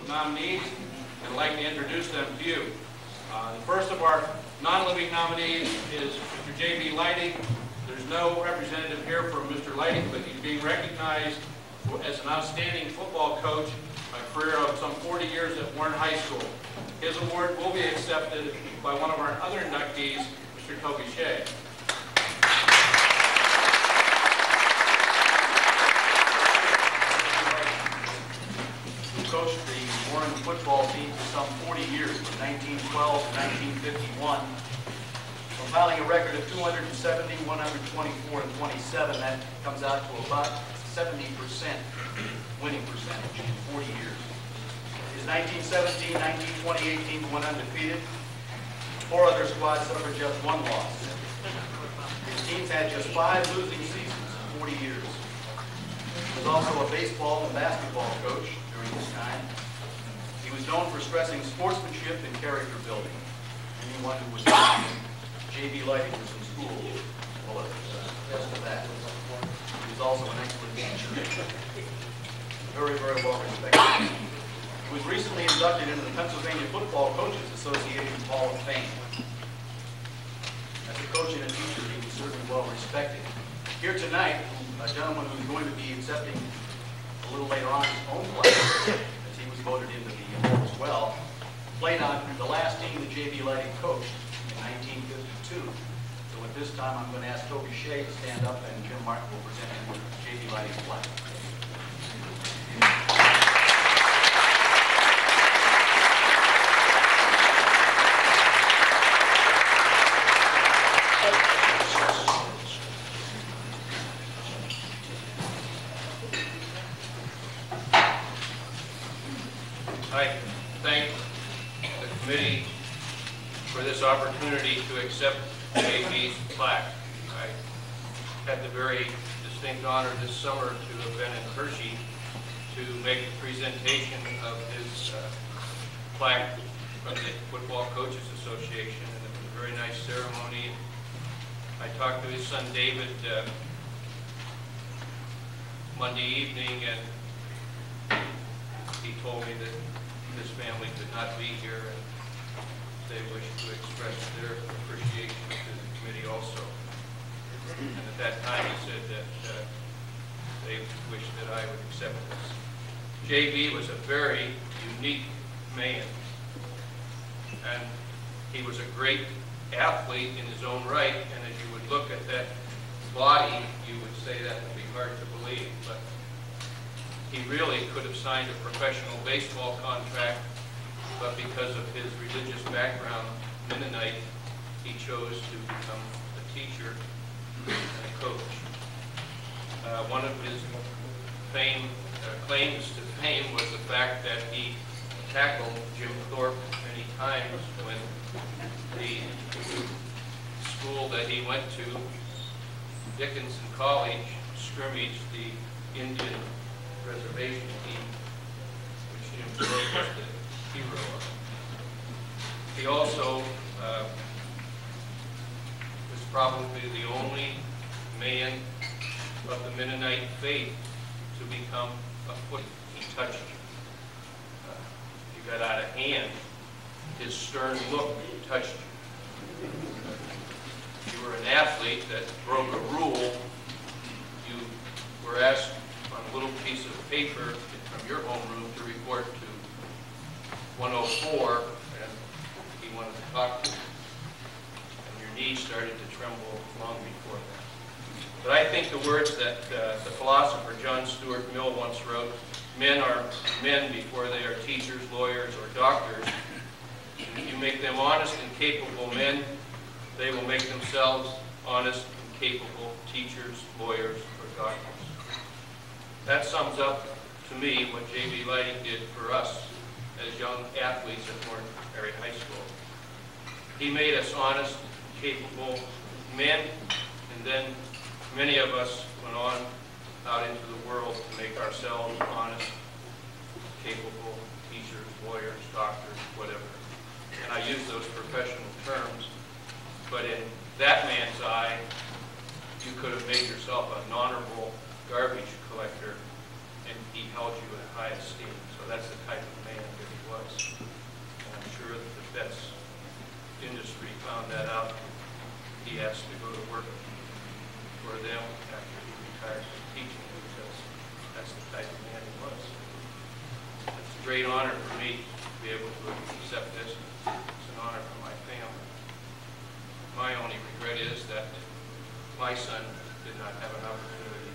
nominees, and I'd like to introduce them to you. The first of our non-living nominees is Mr. J.B. Leidig. There's no representative here for Mr. Leidig, but he's being recognized as an outstanding football coach, a career of some 40 years at Warren High School. His award will be accepted by one of our other inductees, Mr. Toby Shea. Coached the Warren football team for some 40 years, from 1912 to 1951. Compiling a record of 270, 124, and 27, that comes out to about 70% winning percentage in 40 years. His 1917, 1920, 18 went undefeated. 4 other squads suffered just 1 loss. His teams had just 5 losing seasons in 40 years. He was also a baseball and basketball coach during this time. He was known for stressing sportsmanship and character building. Anyone who was J.B. Leidig was in school will attest to that. He was also an excellent teacher. Very, very well respected. He was recently inducted into the Pennsylvania Football Coaches Association Hall of Fame. As a coach and a teacher, he was certainly well respected. Here tonight, a gentleman who's going to be accepting a little later on his own class, as he was voted into the Hall as well, played on the last team that J.B. Leidig coached in 1952. So at this time, I'm going to ask Toby Shea to stand up, and Jim Martin will present him with J.B. Leidig's plaque. I thank the committee for this opportunity to accept J.B.'s plaque. I had the very distinct honor this summer to have been in Hershey to make the presentation of his plaque from the Football Coaches Association, and it was a very nice ceremony. I talked to his son David Monday evening, and he told me that his family could not be here, and they wish to express their appreciation to the committee also. And at that time he said that they wished that I would accept this. J.B. was a very unique man, and he was a great athlete in his own right, and as you would look at that body, you would say that would be hard to believe, but he really could have signed a professional baseball contract, but because of his religious background, Mennonite, he chose to become a teacher and a coach. One of his claims to fame was the fact that he tackled Jim Thorpe many times when the school that he went to, Dickinson College, scrimmaged the Indian reservation team, which Jim Thorpe was the hero of. He also was probably the only man of the Mennonite faith to become a foot. He touched you. You got out of hand. His stern look touched you. You were an athlete that broke a rule. You were asked on a little piece of paper from your homeroom to report to 104, and he wanted to talk to you. And your knees started to tremble long before that. But I think the words that the philosopher John Stuart Mill once wrote, men are men before they are teachers, lawyers, or doctors. And if you make them honest and capable men, they will make themselves honest and capable teachers, lawyers, or doctors. That sums up, to me, what J.B. Leidig did for us as young athletes at Warren Area High School. He made us honest, capable men, and then many of us went on out into the world to make ourselves honest, capable teachers, lawyers, doctors, whatever. And I use those professional terms, but in that man's eye, you could have made yourself an honorable garbage collector, and he held you in high esteem. So that's the type of man was. And I'm sure that the vets industry found that out. He asked to go to work for them after he retired from teaching because that's the type of man he was. It's a great honor for me to be able to accept this. It's an honor for my family. My only regret is that my son did not have an opportunity